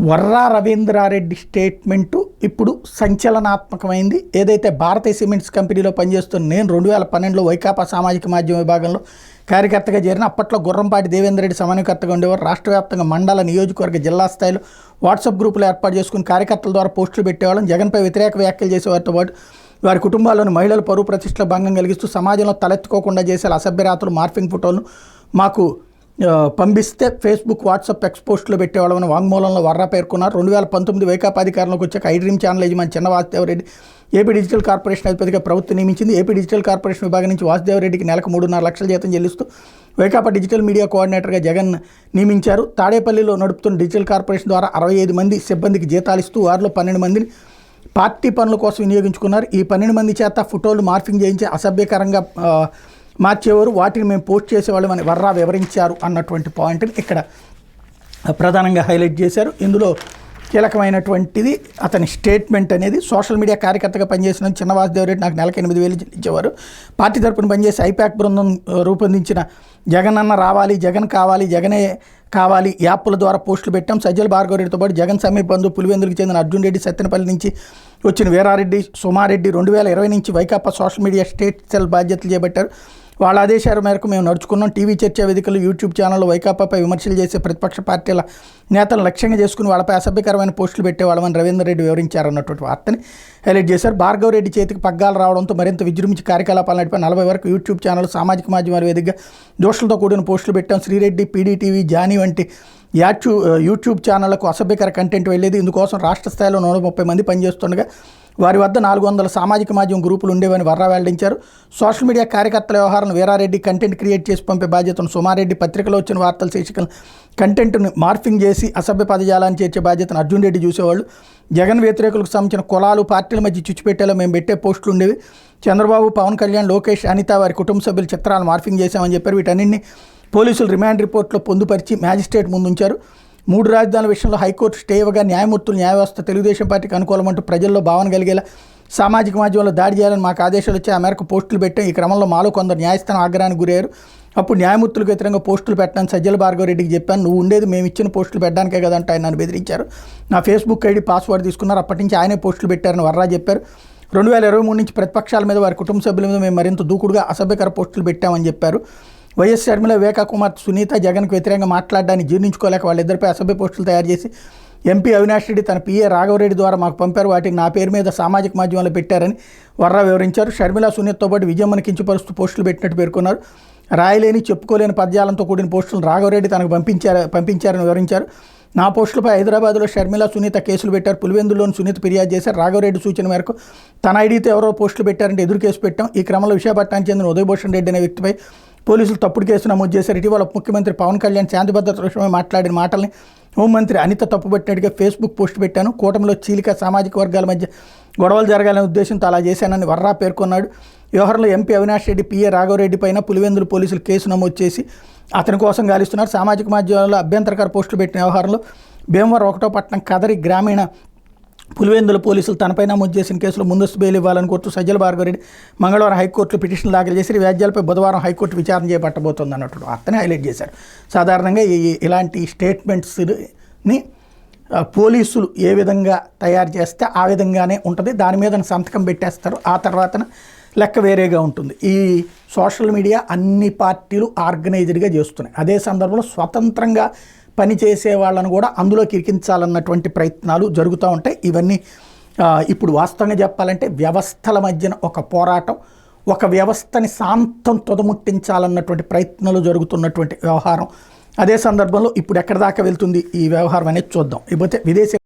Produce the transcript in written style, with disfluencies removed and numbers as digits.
Varra Ravindra Reddy statement ఇప్పుడు సంచలనాత్మకమైంది. ఏదైతే భారతీయ cements కంపెనీలో పనిచేస్తున్న నేను 2012లో వైకాపా సామాజిక మాధ్యమ విభాగంలో కార్యకర్తగా చేరిన అప్పట్లో గుర్రంపాటి దేవేంద్రరెడ్డి సమన్వయకర్తగా ఉండేవారు. రాష్ట్ర వ్యాప్తంగా మండల, నియోజకవర్గ, జిల్లా స్థాయిలో వాట్సాప్ గ్రూపులు ఏర్పాటు చేసుకుని కార్యకర్తల ద్వారా పోస్టులు పెట్టేవాళ్ళం. జగన్పై వ్యతిరేక వ్యాఖ్యలు చేసేవారితో పాటు వారి కుటుంబాల్లోని మహిళల పరువు ప్రతిష్టల భంగం కలిగిస్తూ సమాజంలో తలెత్తుకోకుండా చేసే అసభ్యరాతలు, మార్ఫింగ్ ఫోటోలను మాకు పంపిస్తే ఫేస్బుక్, వాట్సాప్ ఎక్స్పోస్టులు పెట్టేవాళ్ళమని వాంగ్మూలంలో వర్రా పేర్కొన్నారు. 2019 వైకాపా అధికారంలోకి వచ్చాక ఐడ్రీమ్ ఛానల్ యజమాని చిన్న వాసుదేవరెడ్డి ఏపీ డిజిటల్ కార్పొరేషన్ అధిపతిగా ప్రభుత్వం నియమించింది. ఏపీ డిజిటల్ కార్పొరేషన్ విభాగం నుంచి వాసుదేవరెడ్డికి నెలకు 3.5 లక్షల జీతం చెల్లిస్తూ వైకాపా డిజిటల్ మీడియా కోఆర్డినేటర్గా జగన్ నియమించారు. తాడేపల్లిలో నడుపుతున్న డిజిటల్ కార్పొరేషన్ ద్వారా 65 మంది సిబ్బందికి జీతాలు ఇస్తూ వారిలో 12 మందిని పార్టీ పనుల కోసం వినియోగించుకున్నారు. ఈ 12 మంది చేత ఫోటోలు మార్ఫింగ్ చేయించి అసభ్యకరంగా మార్చేవారు. వాటిని మేము పోస్ట్ చేసేవాళ్ళమని వర్రా వివరించారు అన్నటువంటి పాయింట్ని ఇక్కడ ప్రధానంగా హైలైట్ చేశారు. ఇందులో కీలకమైనటువంటిది అతని స్టేట్మెంట్ అనేది. సోషల్ మీడియా కార్యకర్తగా పనిచేసిన చిన్న వాసుదేవరెడ్డి నాకు నెలకు 8,000 ఇచ్చేవారు. పార్టీ తరపున పనిచేసి ఐపాక్ బృందం రూపొందించిన జగన్ అన్న రావాలి, జగన్ కావాలి, జగనే కావాలి యాప్ల ద్వారా పోస్టులు పెట్టాం. సజ్జల భార్గవరెడ్డితో పాటు జగన్ సమీప బంధువు పులివెందులకు చెందిన అర్జున్ రెడ్డి, సత్తెనపల్లి నుంచి వచ్చిన వీరారెడ్డి, సుమారెడ్డి 2020 నుంచి Vaikapa social media state cell బాధ్యతలు చేపట్టారు. వాళ్ళ ఆదేశాల మేరకు మేము నడుచుకున్నాం. టీవీ చర్చా వేదికలు, యూట్యూబ్ ఛానల్లో వైకాపాపై విమర్శలు చేసే ప్రతిపక్ష పార్టీల నేతలను లక్ష్యంగా చేసుకుని వాళ్ళపై అసభ్యకరమైన పోస్టులు పెట్టేవాళ్ళమని రవీంద్రరెడ్డి వివరించారన్నటువంటి వార్తని హైలైట్ చేశారు. భార్గవరెడ్డి చేతికి పగ్గాలు రావడంతో మరింత విజృంభించి కార్యకలాపాలు నడిపి 40 వరకు యూట్యూబ్ ఛానల్, సామాజిక మాధ్యమాల వేదికగా దోషులతో కూడిన పోస్టులు పెట్టాం. శ్రీరెడ్డి, పీడీటీవీ, జానీ వంటి యూట్యూబ్ ఛానళ్లకు అసభ్యకర కంటెంట్ వెళ్ళేది. ఇందుకోసం రాష్ట్ర స్థాయిలో 130 మంది పనిచేస్తుండగా వారి వద్ద 400 సామాజిక మాధ్యమం గ్రూపులు ఉండేవని వర్రా వెల్లడించారు. సోషల్ మీడియా కార్యకర్తల వ్యవహారాలను వీరారెడ్డి కంటెంట్ క్రియేట్ చేసి పంపే బాధ్యతను సుమారెడ్డి, పత్రికలో వచ్చిన వార్తల శీర్షికలను కంటెంట్ను మార్ఫింగ్ చేసి అసభ్య పదజాలాన్ని చేర్చే బాధ్యతను అర్జున్ రెడ్డి చూసేవాళ్ళు. జగన్ వ్యతిరేకులకు సంబంధించిన కులాలు, పార్టీల మధ్య చిచ్చుపెట్టేలా మేము పెట్టే పోస్టులు ఉండేవి. చంద్రబాబు, పవన్ కళ్యాణ్, లోకేష్, అనిత వారి కుటుంబ సభ్యుల చిత్రాలను మార్ఫింగ్ చేశామని చెప్పారు. వీటన్నింటినీ పోలీసులు రిమాండ్ రిపోర్ట్లో పొందుపరిచి మ్యాజిస్ట్రేట్ ముందుంచారు. 3 రాజధానుల విషయంలో హైకోర్టు స్టే ఇవ్వగా న్యాయమూర్తులు న్యాయ వ్యవస్థ తెలుగుదేశం పార్టీకి అనుకూలమంటూ ప్రజల్లో భావన కలిగేలా సామాజిక మాధ్యమంలో దాడి చేయాలని మాకు ఆదేశాలు వచ్చి ఆ మేరకు పోస్టులు పెట్టాం. ఈ క్రమంలో మాలో కొందరు న్యాయస్థానం ఆగ్రహానికి గురయ్యారు. అప్పుడు న్యాయమూర్తులకు వ్యతిరేకంగా పోస్టులు పెట్టాను సజ్జల భార్గవరెడ్డికి చెప్పాను. నువ్వు ఉండేది మేము ఇచ్చిన పోస్టులు పెట్టడానికే కదంటే ఆయన నన్ను బెదిరించారు. నా ఫేస్బుక్ ఐడి పాస్వర్డ్ తీసుకున్నారు. అప్పటి నుంచి ఆయనే పోస్టులు పెట్టారని వర్రా చెప్పారు. 2023 నుంచి ప్రతిపక్షాల మీద, వారి కుటుంబ సభ్యుల మీద మేము మరింత దూకుడుగా అసభ్యకర పోస్టులు పెట్టామని చెప్పారు. వైఎస్ షర్మిల, వివేకా కుమార్ సునీత జగన్కు వ్యతిరేకంగా మాట్లాడడాన్ని జీర్ణించుకోలేక వాళ్ళిద్దరిపై అసభ్య పోస్టులు తయారు చేసి ఎంపీ అవినాష్ రెడ్డి తన పిఏ రాఘవరెడ్డి ద్వారా మాకు పంపారు. వాటిని నా పేరు మీద సామాజిక మాధ్యమాల్లో పెట్టారని వర్రా వివరించారు. షర్మిల, సునీతతో పాటు విజయమ్మని కించపరుస్తూ పోస్టులు పెట్టినట్టు పేర్కొన్నారు. రాయలేని, చెప్పుకోలేని పద్యాలంతో కూడిన పోస్టులను రాఘవరెడ్డి తనకు పంపించారని వివరించారు. నా పోస్టులపై హైదరాబాద్లో షర్మిల, సునీత కేసులు పెట్టారు. పులివెందుల్లోని సునీత ఫిర్యాదు చేశారు. రాఘవరెడ్డి సూచన మేరకు తన ఐడితో ఎవరో పోస్టులు పెట్టారంటే ఎదురు కేసు పెట్టాం. ఈ క్రమంలో విశాఖపట్నానికి చెందిన ఉదయభూషణ్ రెడ్డి అనే వ్యక్తిపై పోలీసులు తప్పుడు కేసు నమోదు చేశారు. ఇటీవల ముఖ్యమంత్రి పవన్ కళ్యాణ్ శాంతి భద్రత విషయమై మాట్లాడిన మాటల్ని హోంమంత్రి అనిత తప్పుపట్టినట్టుగా ఫేస్బుక్ పోస్ట్ పెట్టాను. కూటమిలో చీలిక, సామాజిక వర్గాల మధ్య గొడవలు జరగాలనే ఉద్దేశంతో అలా చేశానని వర్రా పేర్కొన్నాడు. వ్యవహారంలో ఎంపీ అవినాష్ రెడ్డి, పిఏ రాఘవరెడ్డి పైన పులివెందులు పోలీసులు కేసు నమోదు చేసి అతని కోసం గాలిస్తున్నారు. సామాజిక మాధ్యమాల్లో అభ్యంతరకర పోస్టులు పెట్టిన వ్యవహారంలో భీమవరం 1వ పట్టణం కదరి గ్రామీణ పులివెందుల పోలీసులు తనపై నమోదు చేసిన కేసులో ముందస్తు బెయిల్ ఇవ్వాలని కోరుతూ సజ్జల భార్గవరెడ్డి మంగళవారం హైకోర్టులో పిటిషన్ దాఖలు చేసి వ్యాజ్యాలపై బుధవారం హైకోర్టు విచారణ చేపట్టబోతోంది అన్నట్టు వార్తని హైలైట్ చేశారు. సాధారణంగా ఇలాంటి స్టేట్మెంట్స్ని పోలీసులు ఏ విధంగా తయారు చేస్తే ఆ విధంగానే ఉంటుంది. దాని మీద సంతకం పెట్టేస్తారు. ఆ తర్వాత లెక్క వేరేగా ఉంటుంది. ఈ సోషల్ మీడియా అన్ని పార్టీలు ఆర్గనైజ్డ్గా చేస్తున్నాయి. అదే సందర్భంలో స్వతంత్రంగా పనిచేసే వాళ్ళను కూడా అందులోకి ఇరికించాలన్నటువంటి ప్రయత్నాలు జరుగుతూ ఉంటాయి. ఇవన్నీ ఇప్పుడు వాస్తవంగా చెప్పాలంటే వ్యవస్థల మధ్యన ఒక పోరాటం, ఒక వ్యవస్థని శాంతం తుదముట్టించాలన్నటువంటి ప్రయత్నాలు జరుగుతున్నటువంటి వ్యవహారం. అదే సందర్భంలో ఇప్పుడు ఎక్కడి దాకా వెళ్తుంది ఈ వ్యవహారం అనేది చూద్దాం. ఇకపోతే విదేశీ